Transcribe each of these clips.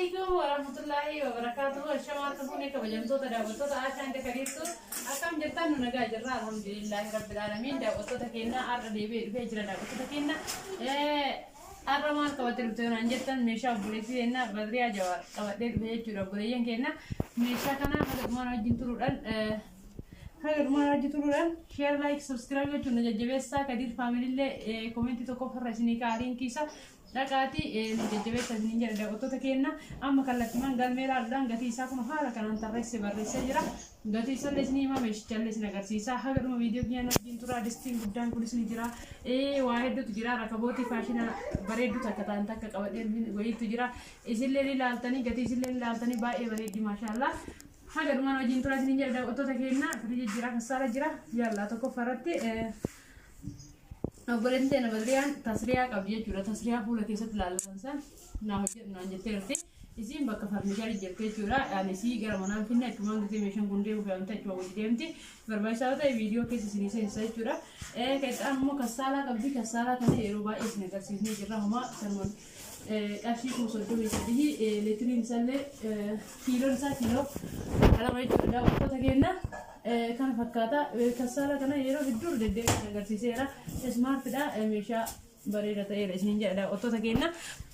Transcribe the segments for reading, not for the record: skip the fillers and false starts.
عليكم ورحمة الله وبركاته. الشمال تكوني كبجمتو تداوتو عشان تكريتو أكم جرتان نجا جرا الحمد لله رب العالمين. داوتو تكينا أرد بيجرا داوتو تكينا أرمان كواترتون أنجتان ميشا بوليسي إننا بدريا جوار كواتر بيجرا بوليين كنا ميشا كنا هذا ما نجين تروران هذا ما نجين تروران شير لايك سبسكرايب وجونا جبهة كدير فاميلي له كومنتي تكو فرسيني كارين كيسا لكاتي جبهة تزنين جرا داوتو تكينا أما كلتمان قال ميرا دان قتي ساكون حالا كان ترسي برسي جرا قتي سلسني ما مش تلسنا كرسيسا هذا ما فيديو كنا نجين ترا ديستين قدام كل سنة جرا واحد تجرا ركبوتي فاشنا بريدو تكتان تك كواتر وين تجرا إسلي لالتاني قتي إسلي لالتاني باي بريدي ما شاء الله هذا ما نجين ترا زنين جرا داوتو تكينا فريج جرا كسارة جرا يلا تكو فرتي أقولنتي أنا بدريان تسريع قبضية جرا تسريع فولا كيسة لالتانسا ناجتيرتي إذن بقى فرنجار جركي جرا يعني سي جرا منام فينا كمان قتي مشان كندي وفهمت جوا وديمتي بربع ساعة فيديو كيس سينيسة إنسان جرا كده أنا مو كسالة قبضي كسالة كده يروبا إسمه كسيني جرا هما سرمن أشي كوسودو بيسديه لترين سالة كيلو نسا كيلو على ما يجوا وقت تكينا كان فكاتا كسالة كنا يرو بدور ددي كسيسيرا سمارت دا ميشا بريدة تيرا سنين جدا وقت تكينا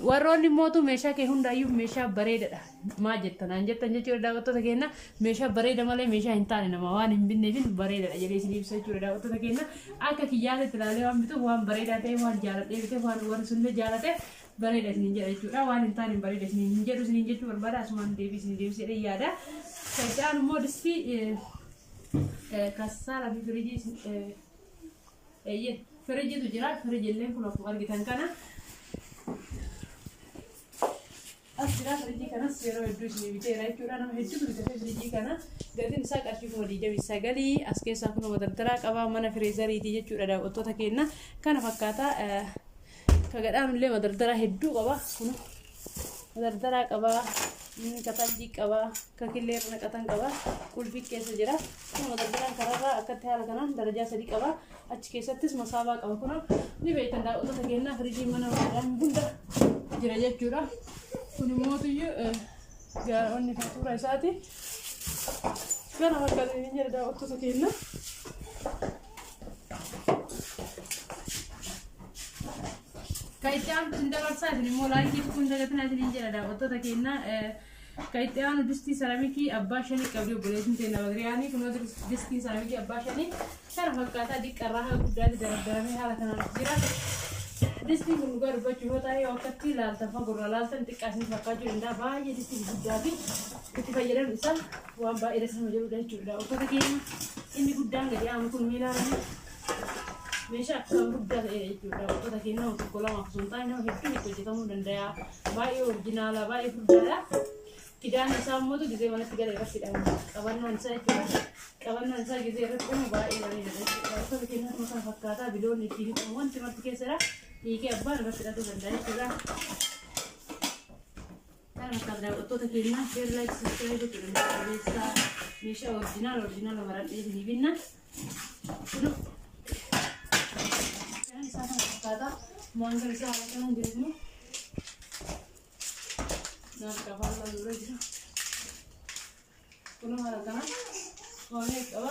وروني موتو ميشا كهون رايو ميشا بريدة ما جتنا أنجت جدا دا وقت تكينا ميشا بريدة ماله ميشا هنتاني نماوان بين نبين بريدة أجري سنين بسجورة دا وقت تكينا أكا كيالة تلالي وان بتو وان بريدة تي وان جالة تي وان ورسولة جالة تي بريدة سنين جدا وان هنتاني بريدة سنين جدا بربارة اسمان ديبي سنين ديبي سيري يادا كيان مودسي كسالة في فريجي فريجي تجرا فريجي اللي كنا فوق الجتان كنا أسرع فريجي كنا سيرو يدرس نبيته راي كورا نم هجوم بيته فريجي كنا قدين ساق أشوف وديجا بيساقلي أسكي ساكنو مدرتراك أبا منا فريزر يتيجي كورا دا أوتو تكينا كنا فكاتا كقدام اللي مدرترا هدو أبا كنا مدرتراك أبا كتانجيك أبا ككلير نكتان أبا كل في كيس جرا كنا مدرترا كرارا أكتها لكنا درجة سديك أبا أشكي ستيس مسابق أبا كنا نبيتن دا أوتو تكينا فريجي منا ودام بندا جرا جورا كنا موتيو جاروني فاتورة ساتي كنا مكالمين جرا دا أوتو تكينا كايتان تندر ساتني مولاي كيف كنا جتنا تنين جرا دا أوتو تكينا كايتان دستي سيراميكي أباشني قبل بوليسن تنا بدرياني كنا دستي سيراميكي أباشني كان فكاتا دي كراها قدرة درامي حالا كنا نجرا دستي كنوغار بچو ہوتا ہے وقتی لالتا فقر لالتا انتقاسن فقاجو اندا باي دستي قدابي كنت فايران إسا وان باي رسم مجرد جودا أوتو تكينا إني قدام قدي عم كل ميلاني ميشا كم قدام جودا أوتو تكينا وتقولا مخصوصا تاينا وهدو هتو جتامو دندايا باي أورجينالا باي فردالا كدان نسامو تو جزي وانا تيجا لغا كدان كوانا نسا جودا كوانا نسا جزي رتقوم باي لاني أوتو تكينا مكان فكاتا بلون نتيجي تموان تمرت كيسرا يجي أبان بس كده تبنداي كذا أنا كذا أوتو تكينا شير لايك سبسكرايب كده بس ميشا أورجينال مرات إيه نبينا شنو يعني سامع كذا مانجر سامع كمان جريمه نار كفالا دورة جرا كنا مرة كنا كونه كوا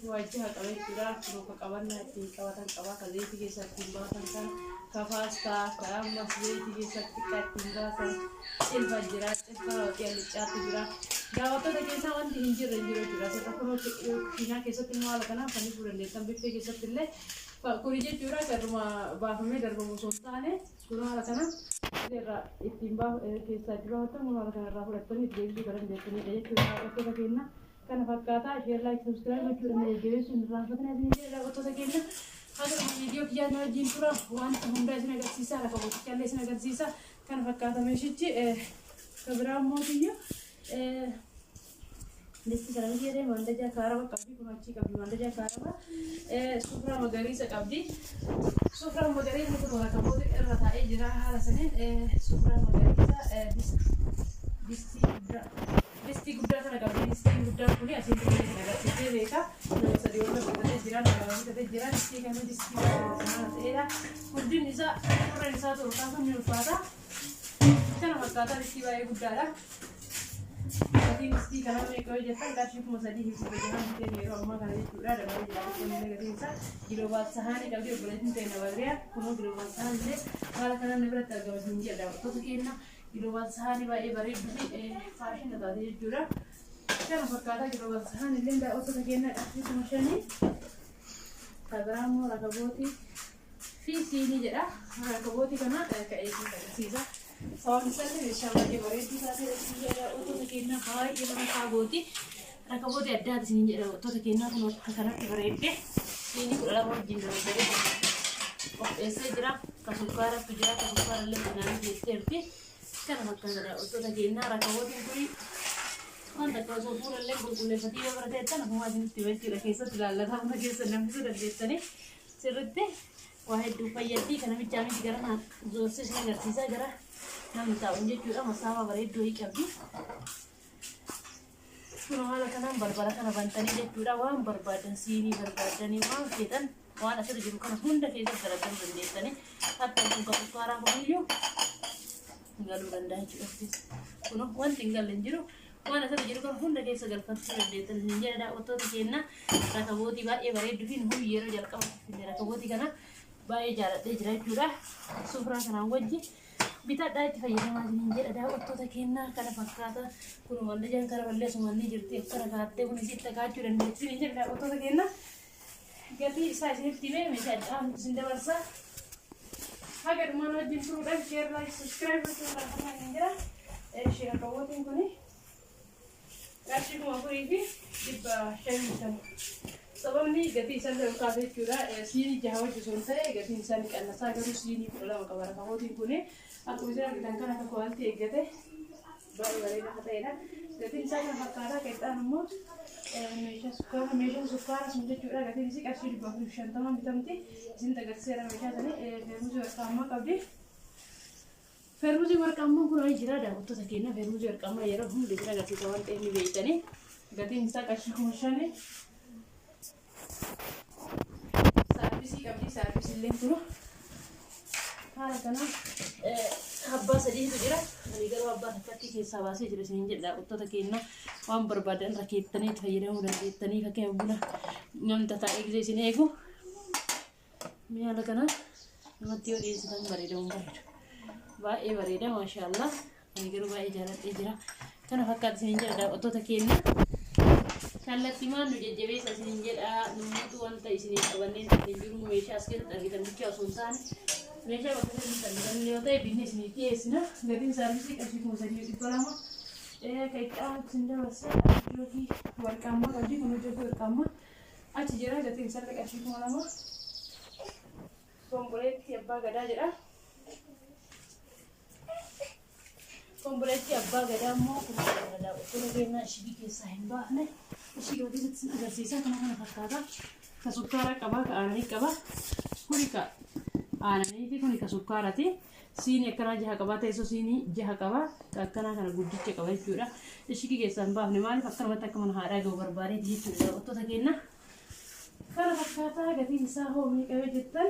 واجه كوا كذا كنا كوانا تي كواتا كوا كذا تيجي سكتيمبا كنا كفاستا كام مسجد تيجي سكتيمبا كنا الفجرات الفجر الجات جرا جاوتا تكيسا وان تيجي رنجرو جرا سكتكونو كنا كيسة تنوال كنا فني بورندي تنبيه كيسة تلله فكوريجي جرا كرما بافمي دربو سوستانه كنا مرة كنا Era itimba ke sadro ta mo ala kana rahu ratni devi garan detni de kira auto takena kana fakata share like subscribe kira me devi sun rahu ratni de la auto takena agar video kiya na jin pura wan hunda isna garsisa la ko challe isna garsisa kana fakata me shichi kabra modiyo Desti sarang dia deh manda jah karava kabdi kumaci kabdi manda jah karava sufra magari sa kabdi sufra magari itu tuh kamu tuh rata jira halasannya sufra magari sa disti gudra kana kabdi disti gudra puni asin tuh naga sih mereka naga sadior naga jira naga jira disti kami disti sana era kudin nisa orang nisa tuh orang tuh nyuruh pada karena fakkaata itti baay'ee guddaadha. Gatiin istii kana meeqa hojjetan qarshii 3,000 hojjetan bitee yeroo ammaa kana jechuudha. Dabalee jiraatu illee gatiin isaa kiiloobaat sahaanii qabdii obboleettiin ta'e nabarriyaa kunoo kiiloobaat sahaanii haala kanaan biratti argamas hin jedha. Wantoota keenya kiiloobaat sahaanii baay'ee bareedduu fi faashina taate jechuudha. Kana fakkaata kiiloobaat sahaanii illee wantoota keenya qarshii 5,000 kabiraammoo rakabootii fi siinii jedha. Rakabootii kana ka'ee agarsiisa. Sababni isaanii meeshaa baay'ee bareedduu taatee jedha. Wantoota keenya baay'ee nama faagooti. Rakabootii addaati siin jedha. Wantoota keenya kun akka kanatti bareeddee siinii 12 wajjin dabalatee qopheessee jira. Kasukkaaratu jira. Kasukkaara illee midhaan keessatti kana fakkaatadha. Wantoota keenya rakabootiin kuni wanta akka osoo fuula illee qulqulleeffatee yoo barateettan akkuma isinitti beeksisa keessatti ilaallataa hunda keessa namni dandeessanii sirriitti waa hedduu fayyaddi. Kana bichaa miti gara zoorsi isin agarsiisaa gara namni taa'uun jechuudha. Masaafaa bareedduu qabdi. Kun haala kanaan balbala kana bantanii jechuudha. Waan barbaadan siinii barbaadanii waan fedhan waan asirra jiru kana hunda keessatti dalagan dandeessanii akka kun kasukaaraa kuniyyuu galuu danda'a jechuudha. Kun wanti hin galle hin jiru. Waan asirra jiru kan hunda keessa galfachuu dandeessan hin jedha. Wantoota keenya rakabootii baay'ee bareedduu fi nuyi yeroo jalqaba rakabootii kana baay'ee jaalladhee jira jechuudha. Sufraa kanaan wajji bitadhaa itti fayyadamaa hin jedha. Wantoota keenya kana fakkaata kun waldajaan kara balleessumaan ni jirti. Akkana kaattee kun isitti kaachuu dandeessi hin jedha. Wantoota keenya gatii isaa isinitti himee meeshaa addaa isin dabarsa. Haga dhumaan wajjin turuudhaan sheer laayik sabiskiraayib gochuun barbaadamaa hin jira. Rakabootiin kuni qarshii 4,500 sababni gatii isaan ta'uu kaasa jechuudha. Siinii 6 hojjetan ta'e gatiin isaanii qannasaa garuu siinii 12 qaba. Rakabootiin kun akkuma isin argitan kan akka kwaaltii eeggate baay'ee bareedaa ta'edha. Gatiin isaa kan fakkaataa qexxaan immoo meeshaan sukkaaraa sun jechuudha. Gatiin isii qarshii 450 bitamti. Isin agarsiiseera meeshaa sanii feermuuzii warqaammaa qabdi. Feermuuzii warqaammaa kun ay jira. Daawwattoota keenya feermuuzii warqaammaa yeroo hundi jira agarsiisa waan ta'eef ni beektanii. Gatiin isaa qarshii 5,000. Saarvisii qabdi. Saarvisii illee kun haala kanaan abbaa sadiitu jira. Ani garuu abbaa takkatti keessaa baasee jira isin jedha. Daawwattoota keenya waan barbaadan rakkeettanii itti fayyadamuu dandeettanii fakkeenya buna namni taa'ee gisee isin eegu haala kanaan namatti yoo dhiyeessitan bareedamuun bareeda. Baay'ee bareeda maashaallah. Ani garuu baay'ee jaalladhee jira. Kana fakkaata isin jedha. Daawwattoota keenya kallattii maan nu jajjabeessa isin jedha. Namoota wanta isin qabanneen ittiin jiru meeshaa as keessatti argitan bicha osoo hin taane meeshaa bakka isin argitan yoo ta'e binne isin dhiyeessina. Gatiin saarvisii qarshii 3,200. Qexxaan isin dabarsa hojii warqaammaa qabdi. Kun hojii warqaammaa achi jira. Gatiin isaa qarshii 2,000. Komboleetti abbaa gadaa jedha. Komboleetti abbaa gadaa immoo kun gadaa otoo keenya ishii keessaa hin baafne ishii gatii agarsiisa. Kana fakkaata. Ka sukkaara qaba, ka aananii qaba. Kuni ka aananii fi kuni ka sukkaarati. Siinii akkanaa 6 qaba. Teessoo siinii 6 qaba. Akkanaa kana guddicha qaba jechuudha. Ishii keessaa hin baafne maaliif akkanumatti akka mana haadhaa ga'u barbaadeeti jechuudha. Wantoota keenya kana fakkaata. Gatiin isaa hoo meeqa jettan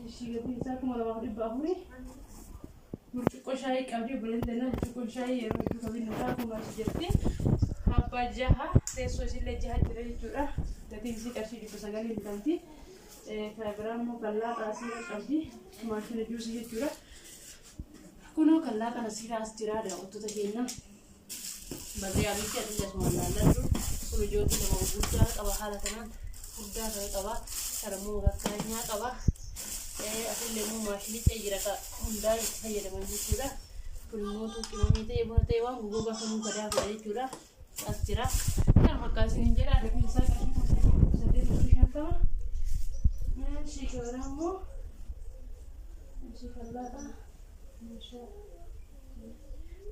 ishii gatiin isaa 2,400. Burcuqqoo shaayii qabdi. Obboleettiin burcuqqoo shaayii yeroo hedduu qabinnu kun as jirti. Abbaa 6 teessoo isillee 6 jira jechuudha. Gatiin isii qarshii 900 bitamti. Kana biraa immoo kallaa xaasii qabdi. Maashina juusii jechuudha. Kunoo kallaa kana siiraas jira. Daawwattoota keenya barree abiitti adii asuma laalladhu. Kun ijoollee nama guddaa qaba. Haala kanaan guddaa ta'e qaba. Kana immoo bakka qaba. Asirlee immoo maashinicha jira ka hundaa itti fayyadaman jechuudha. Kun immoo tuuqimamii ta'e buna ta'e waan gogaa kamuu gadaa fudha jechuudha. As jira. Kana fakkaata isin jedha. Gatiin isaa qarshii 850. Ishii gabaraa immoo ishii fallaadha.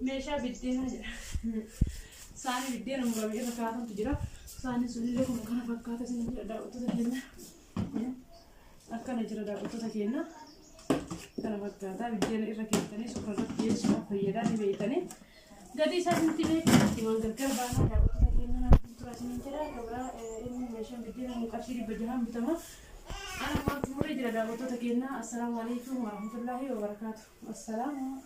Meeshaa biddeena jedha. Saanii biddeena muramee irra kaa'atantu jira. Saanii sunillee kun kana fakkaata isin jedha. Daawwattoota keenya akkana jira. Daawwattoota keenya kana fakkaata. Biddeena irra keessanii sukkaarratti dhiyeessuudhaaf fayyadaa ni beektanii. Gatii isaa isinitti beekamti waan gargar baanaa. Daawwattoota keenya naaf tura isin jedha. Gabaraa inni meeshaan biddeena qarshii 600 bitama. أنا ما تمر جرا دابتو تكينا السلام عليكم ورحمة الله وبركاته. السلام.